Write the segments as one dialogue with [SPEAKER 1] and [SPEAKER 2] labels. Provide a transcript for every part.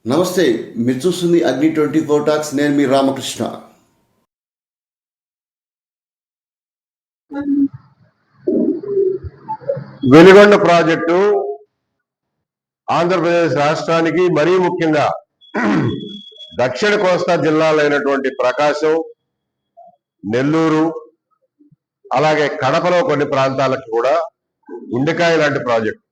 [SPEAKER 1] నమస్తే, మీరు చూస్తుంది అగ్ని 24 టాక్స్. నేను మీ రామకృష్ణ.
[SPEAKER 2] వెలిగొండ ప్రాజెక్టు ఆంధ్రప్రదేశ్ రాష్ట్రానికి మరీ ముఖ్యంగా దక్షిణ కోస్తా జిల్లాలైనటువంటి ప్రకాశం, నెల్లూరు, అలాగే కడపలో కొన్ని ప్రాంతాలకు కూడా గుండెకాయ లాంటి ప్రాజెక్టు.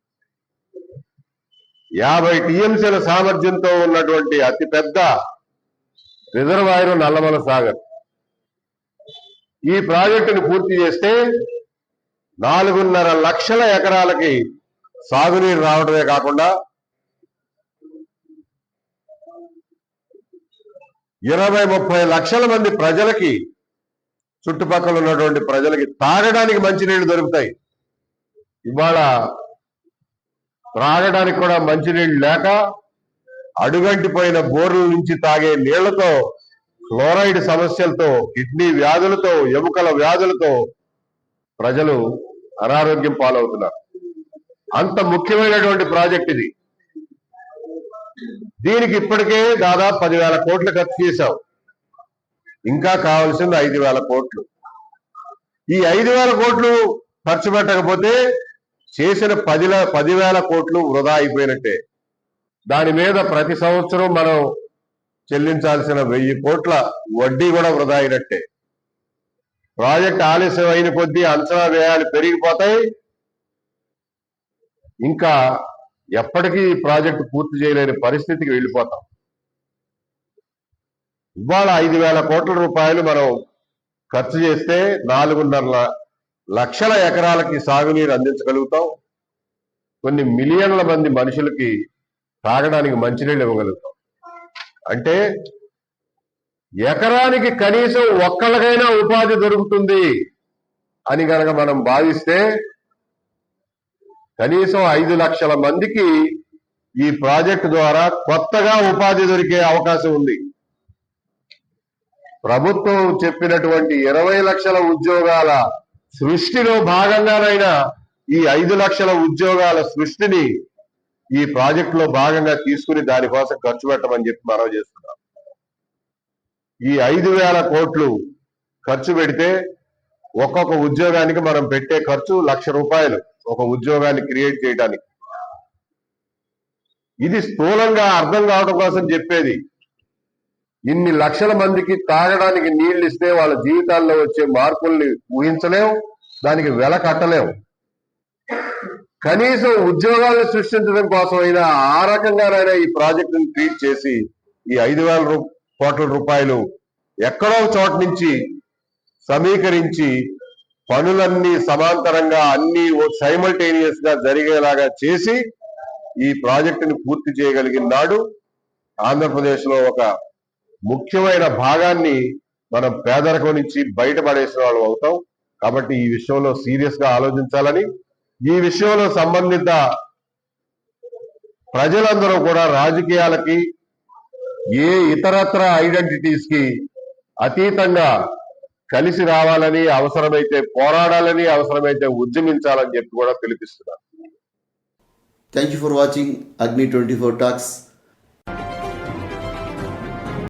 [SPEAKER 2] 50 టీఎంసీల సామర్థ్యంతో ఉన్నటువంటి అతిపెద్ద రిజర్వాయరు నల్లమల సాగర్. ఈ ప్రాజెక్టును పూర్తి చేస్తే 4.5 లక్షల ఎకరాలకి సాగునీరు రావడమే కాకుండా 20-30 లక్షల మంది ప్రజలకి, చుట్టుపక్కల ఉన్నటువంటి ప్రజలకి తాగడానికి మంచినీళ్లు దొరుకుతాయి. ఇవాళ త్రాగడానికి కూడా మంచినీళ్ళు లేక అడుగంటిపోయిన బోర్ల నుంచి తాగే నీళ్లతో ఫ్లోరైడ్ సమస్యలతో, కిడ్నీ వ్యాధులతో, ఎముకల వ్యాధులతో ప్రజలు అనారోగ్యం పాలవుతున్నారు. అంత ముఖ్యమైనటువంటి ప్రాజెక్ట్ ఇది. దీనికి ఇప్పటికే దాదాపు 10,000 కోట్లు ఖర్చు చేశాం. ఇంకా కావాల్సింది 5,000 కోట్లు. ఈ 5,000 కోట్లు ఖర్చు పెట్టకపోతే చేసిన 10,000 కోట్లు వృధా అయిపోయినట్టే. దాని మీద ప్రతి సంవత్సరం మనం చెల్లించాల్సిన 1,000 కోట్ల వడ్డీ కూడా వృధా అయినట్టే. ప్రాజెక్ట్ ఆలస్యం అయిన కొద్దీ అంచనా వ్యయాలు పెరిగిపోతాయి. ఇంకా ఎప్పటికీ ఈ ప్రాజెక్టు పూర్తి చేయలేని పరిస్థితికి వెళ్ళిపోతాం. ఇవాళ 5,000 కోట్ల రూపాయలు మనం ఖర్చు చేస్తే 4.5 లక్షల ఎకరాలకి సాగునీరు అందించగలుగుతాం. కొన్ని మిలియన్ల మంది మనుషులకి తాగడానికి మంచినీళ్ళు ఇవ్వగలుగుతాం. అంటే ఎకరానికి కనీసం ఒక్కళ్ళకైనా ఉపాధి దొరుకుతుంది అని కనుక మనం భావిస్తే కనీసం 5 లక్షల మందికి ఈ ప్రాజెక్టు ద్వారా కొత్తగా ఉపాధి దొరికే అవకాశం ఉంది. ప్రభుత్వం చెప్పినటువంటి 20 లక్షల ఉద్యోగాల సృష్టిలో భాగంగానైనా ఈ 5 లక్షల ఉద్యోగాల సృష్టిని ఈ ప్రాజెక్టులో భాగంగా తీసుకుని దానికోసం ఖర్చు పెట్టమని చెప్పి మనం చేస్తున్నాం. ఈ 5,000 కోట్లు ఖర్చు పెడితే ఒక్కొక్క ఉద్యోగానికి మనం పెట్టే ఖర్చు ₹1,00,000 ఒక ఉద్యోగాన్ని క్రియేట్ చేయడానికి. ఇది స్థూలంగా అర్థం కావడం కోసం చెప్పేది. ఇన్ని లక్షల మందికి తాగడానికి నీళ్లు ఇస్తే వాళ్ళ జీవితాల్లో వచ్చే మార్పుల్ని ఊహించలేం, దానికి వెల కట్టలేం. కనీసం ఉద్యోగాలను సృష్టించడం కోసమైనా ఆ రకంగానైనా ఈ ప్రాజెక్టును ట్రీట్ చేసి ఈ 5,000 కోట్ల రూపాయలు ఎక్కడో చోట నుంచి సమీకరించి పనులన్నీ సమాంతరంగా అన్ని సైమల్టేనియస్ గా జరిగేలాగా చేసి ఈ ప్రాజెక్టును పూర్తి చేయగలిగిన నాడు ఆంధ్రప్రదేశ్ లో ఒక ముఖ్యమైన భాగాన్ని మనం పేదరికం నుంచి బయటపడేసిన వాళ్ళు అవుతాం. కాబట్టి ఈ విషయంలో సీరియస్ గా ఆలోచించాలని, ఈ విషయంలో సంబంధిత ప్రజలందరూ కూడా రాజకీయాలకి, ఏ ఇతరత్ర ఐడెంటిటీస్ కి అతీతంగా కలిసి రావాలని, అవసరమైతే పోరాడాలని, అవసరమైతే ఉద్యమించాలని చెప్పి కూడా పిలిపిస్తున్నారు.
[SPEAKER 1] థ్యాంక్ యూ ఫర్ వాచింగ్ అగ్ని 24 టాక్స్.